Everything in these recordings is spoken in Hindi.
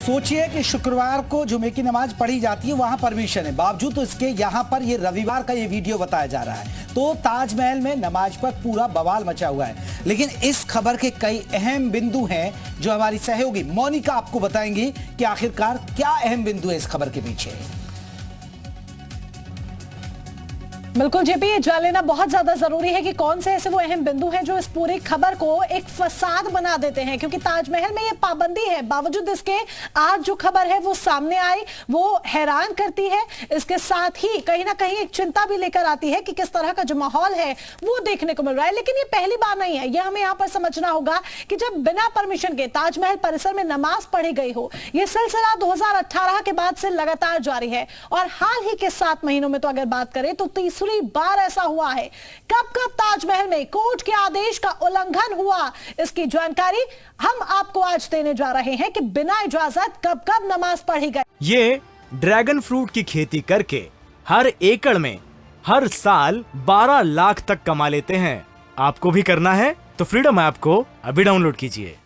सोचिए कि शुक्रवार को जुमे की नमाज पढ़ी जाती है, वहां परमिशन है, बावजूद तो इसके यहां पर ये रविवार का ये वीडियो बताया जा रहा है। तो ताजमहल में नमाज पर पूरा बवाल मचा हुआ है। लेकिन इस खबर के कई अहम बिंदु हैं जो हमारी सहयोगी मोनिका आपको बताएंगी कि आखिरकार क्या अहम बिंदु है इस खबर के पीछे। बिल्कुल जेपी, ये जान लेना बहुत ज्यादा जरूरी है कि कौन से ऐसे वो अहम बिंदु हैं जो इस पूरी खबर को एक फसाद बना देते हैं। क्योंकि ताजमहल में ये पाबंदी है, बावजूद इसके आज जो खबर है वो सामने आई, वो हैरान करती है। इसके साथ ही कहीं ना कहीं एक चिंता भी लेकर आती है कि किस तरह का जो माहौल है वो देखने को मिल रहा है। लेकिन ये पहली बार नहीं है, ये हमें यहाँ पर समझना होगा कि जब बिना परमिशन के ताजमहल परिसर में नमाज पढ़ी गई हो, ये सिलसिला 2018 के बाद से लगातार जारी है। और हाल ही के 7 महीनों में तो अगर बात करें तो तीसरी बार ऐसा हुआ है। कब कब ताजमहल में कोर्ट के आदेश का उल्लंघन हुआ, इसकी जानकारी हम आपको आज देने जा रहे हैं कि बिना इजाजत कब कब नमाज पढ़ी गई। ये ड्रैगन फ्रूट की खेती करके हर एकड़ में हर साल 12 लाख तक कमा लेते हैं। आपको भी करना है तो फ्रीडम ऐप को अभी डाउनलोड कीजिए।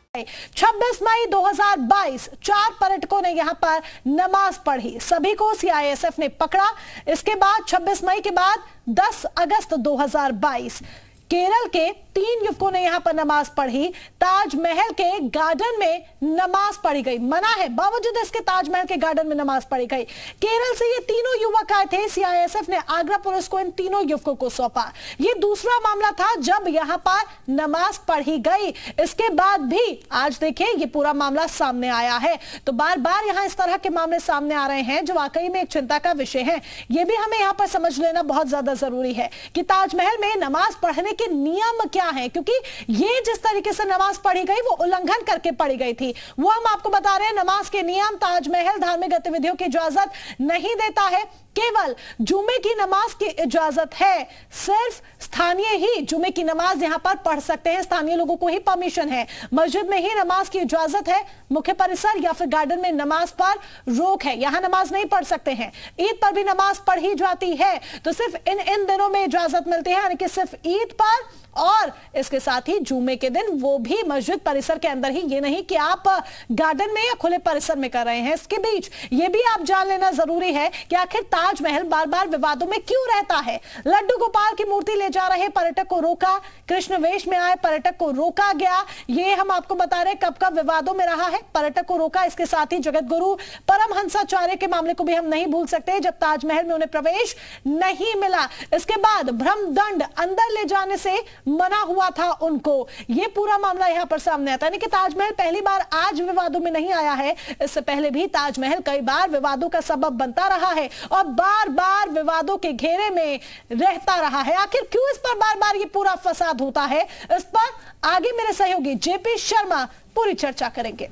26 मई 2022 4 पर्यटकों ने यहां पर नमाज पढ़ी, सभी को सीआईएसएफ ने पकड़ा। इसके बाद 26 मई के बाद 10 अगस्त 2022 केरल के 3 युवकों ने यहां पर नमाज पढ़ी। ताजमहल के गार्डन में नमाज पढ़ी गई, मना है, बावजूद इसके ताजमहल के गार्डन में नमाज पढ़ी गई। केरल से ये तीनों युवक आए थे। सीआईएसएफ ने आगरा पुलिस को इन तीनों युवकों को सौंपा। ये दूसरा मामला था जब यहां पर नमाज पढ़ी गई। इसके बाद भी आज देखें ये पूरा मामला सामने आया है। तो बार बार यहां इस तरह के मामले सामने आ रहे हैं जो वाकई में एक चिंता का विषय है। यह भी हमें यहां पर समझ लेना बहुत ज्यादा जरूरी है कि ताजमहल में नमाज पढ़ने के नियम क्या है। क्योंकि ये जिस तरीके से नमाज पढ़ी गई वो उल्लंघन करके पढ़ी गई थी, वो हम आपको बता रहे हैं। नमाज के नियम, ताजमहल धार्मिक गतिविधियों की इजाजत नहीं देता है, केवल जुमे की नमाज की इजाजत है। सिर्फ स्थानीय ही जुमे की नमाज यहां पर पढ़ सकते हैं, स्थानीय लोगों को ही परमिशन है। मस्जिद में ही नमाज की इजाजत है, मुख्य परिसर या फिर गार्डन में नमाज पर रोक है, यहां नमाज नहीं पढ़ सकते हैं। ईद पर भी नमाज पढ़ी जाती है, तो सिर्फ इन दिनों में इजाजत मिलती है, यानी कि सिर्फ ईद पर और इसके साथ ही जुमे के दिन, वो भी मस्जिद परिसर के अंदर ही। ये नहीं कि आप गार्डन में या खुले परिसर में कर रहे हैं। इसके बीच ये भी आप जान लेना जरूरी है कि आखिर ताजमहल बार बार विवादों में क्यों रहता है। लड्डू गोपाल की मूर्ति ले जा रहे पर्यटक को रोका, कृष्ण वेश में आए पर्यटक को रोका गया। ये हम आपको बता रहे कब कब विवादों में रहा है, पर्यटक को रोका। इसके साथ ही जगत गुरु परमहंसाचार्य के मामले को भी हम नहीं भूल सकते, जब ताजमहल में उन्हें प्रवेश नहीं मिला। इसके बाद ब्रह्मदंड अंदर ले जाने से मना हुआ था उनको। यह पूरा मामला यहां पर सामने आता है। कि ताजमहल पहली बार आज विवादों में नहीं आया है, इससे पहले भी ताजमहल कई बार विवादों का सबब बनता रहा है और बार बार विवादों के घेरे में रहता रहा है। आखिर क्यों इस पर बार बार ये पूरा फसाद होता है, इस पर आगे मेरे सहयोगी जेपी शर्मा पूरी चर्चा करेंगे।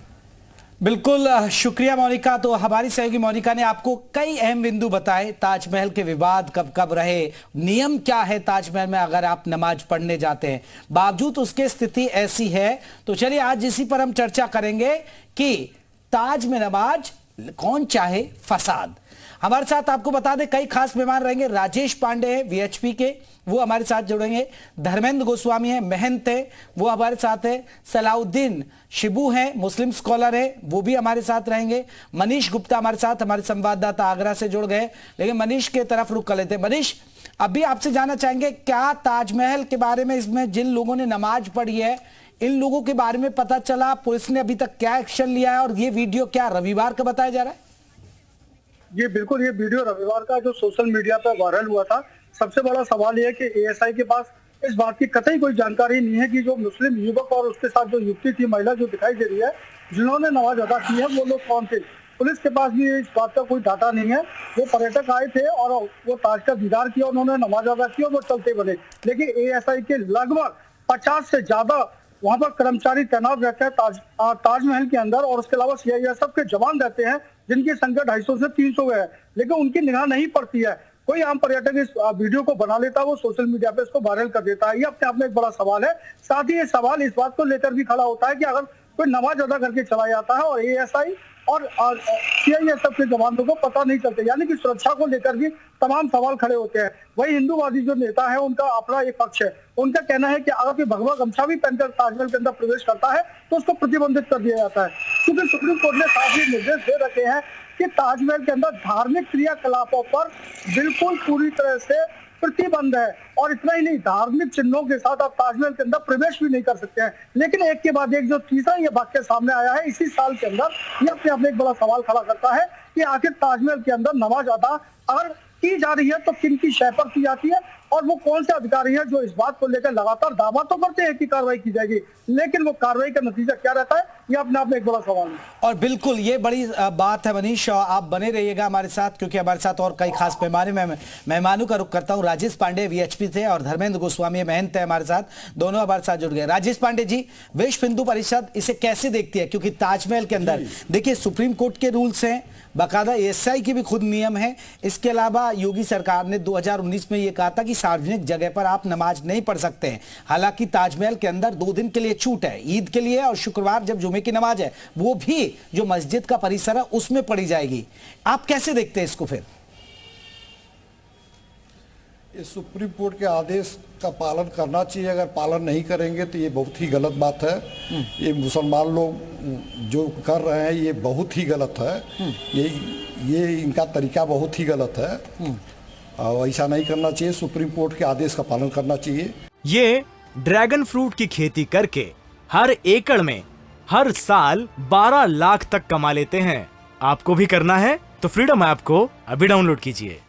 बिल्कुल, शुक्रिया मोनिका। तो हमारी सहयोगी मोनिका ने आपको कई अहम बिंदु बताए, ताजमहल के विवाद कब कब रहे, नियम क्या है ताजमहल में अगर आप नमाज पढ़ने जाते हैं, बावजूद उसके स्थिति ऐसी है। तो चलिए आज इसी पर हम चर्चा करेंगे कि ताज में नमाज कौन चाहे फसाद। हमारे साथ आपको बता दें कई खास मेहमान रहेंगे। राजेश पांडे हैं वीएचपी के, वो हमारे साथ जुड़ेंगे। धर्मेंद्र गोस्वामी है, महंत है, वो हमारे साथ है। सलाउद्दीन शिबू हैं, मुस्लिम स्कॉलर है, वो भी हमारे साथ रहेंगे। मनीष गुप्ता हमारे साथ, हमारे संवाददाता आगरा से जुड़ गए। लेकिन मनीष के तरफ रुख कर लेते हैं। मनीष, अभी आपसे जानना चाहेंगे क्या ताजमहल के बारे में, इसमें जिन लोगों ने नमाज पढ़ी है, इन लोगों के बारे में पता चला, पुलिस ने अभी तक क्या एक्शन लिया है, और ये वीडियो क्या रविवार का बताया जा रहा है? जी बिल्कुल, ये वीडियो रविवार का जो सोशल मीडिया पर वायरल हुआ था। सबसे बड़ा सवाल यह है कि एएसआई के पास इस बात की कतई कोई जानकारी नहीं है कि जो मुस्लिम युवक और उसके साथ जो युवती थी, महिला जो दिखाई दे रही है, जिन्होंने नमाज अदा की है, वो लोग कौन थे। पुलिस के पास भी इस बात का कोई डाटा नहीं है। वो पर्यटक आए थे और वो ताज का दीदार किया, उन्होंने नमाज अदा की और वो चलते बने। लेकिन एएसआई के लगभग 50 से ज्यादा वहां पर कर्मचारी तैनात रहते हैं ताजमहल के अंदर, और उसके अलावा सीआईएसएफ के जवान रहते हैं जिनकी संख्या 250 से 300 है। लेकिन उनकी निगाह नहीं पड़ती है। कोई आम पर्यटक इस वीडियो को बना लेता है, वो सोशल मीडिया पे इसको वायरल कर देता है। ये अपने आप में एक बड़ा सवाल है। साथ ही ये सवाल इस बात को लेकर भी खड़ा होता है कि अगर कोई नमाज अदा करके चला जाता है और एएसआई और सीआईएसएफ के जवानों को पता नहीं चलता, यानी कि सुरक्षा को लेकर भी तमाम सवाल खड़े होते हैं। वही हिंदूवादी जो नेता है उनका अपना एक पक्ष है, उनका कहना है कि अगर कोई भगवा गमछा भी पहनकर ताजमहल के अंदर प्रवेश करता है तो उसको प्रतिबंधित कर दिया जाता है, क्योंकि सुप्रीम कोर्ट ने साफ ही निर्देश दे रखे हैं कि ताजमहल के अंदर धार्मिक क्रियाकलापों पर बिल्कुल पूरी तरह से प्रतिबंध है। और इतना ही नहीं, धार्मिक चिन्हों के साथ आप ताजमहल के अंदर प्रवेश भी नहीं कर सकते हैं। लेकिन एक के बाद एक जो तीसरा ये वाक्य सामने आया है इसी साल के अंदर, ये अपने आप में एक बड़ा सवाल खड़ा करता है कि आखिर ताजमहल के अंदर नमाज अदा अगर की जा रही है तो किन की शय पर की जाती है, और वो कौन से अधिकारी हैं जो इस बात को लेकर लगातार दावा तो करते हैं कि कार्रवाई की जाएगी, लेकिन वो कार्रवाई का नतीजा क्या रहता है, ये अपने आप में एक बड़ा सवाल है। और बिल्कुल ये बड़ी बात है मनीष, आप बने रहिएगा हमारे साथ, क्योंकि हमारे साथ और कई खास मेहमानों का रुख करता हूं। राजेश पांडे वीएचपी थे और धर्मेंद्र गोस्वामी महंत है हमारे साथ, दोनों हमारे साथ जुड़ गए। राजेश पांडे जी, विश्व हिंदू परिषद इसे कैसे देखती है, क्योंकि ताजमहल के अंदर देखिए सुप्रीम कोर्ट के रूल्स हैं, बाकायदा एएसआई की भी खुद नियम है। इसके अलावा योगी सरकार ने 2019 में यह कहा था कि सार्वजनिक जगह पर आप नमाज नहीं पढ़ सकते हैं। हालांकि ताजमहल के अंदर 2 दिन के लिए छूट है, ईद के लिए और शुक्रवार जब जुमे की नमाज है वो भी जो मस्जिद का परिसर है उसमें पढ़ी जाएगी। आप कैसे देखते हैं इसको? फिर ये सुप्रीम कोर्ट के आदेश का पालन करना चाहिए, अगर पालन नहीं करेंगे तो ये बहुत ही गलत बात है। ये मुसलमान लोग जो कर रहे हैं ये बहुत ही गलत है, ये इनका तरीका बहुत ही गलत है और ऐसा नहीं करना चाहिए। सुप्रीम कोर्ट के आदेश का पालन करना चाहिए। ये ड्रैगन फ्रूट की खेती करके हर एकड़ में हर साल 12 लाख तक कमा लेते हैं। आपको भी करना है तो फ्रीडम ऐप को अभी डाउनलोड कीजिए।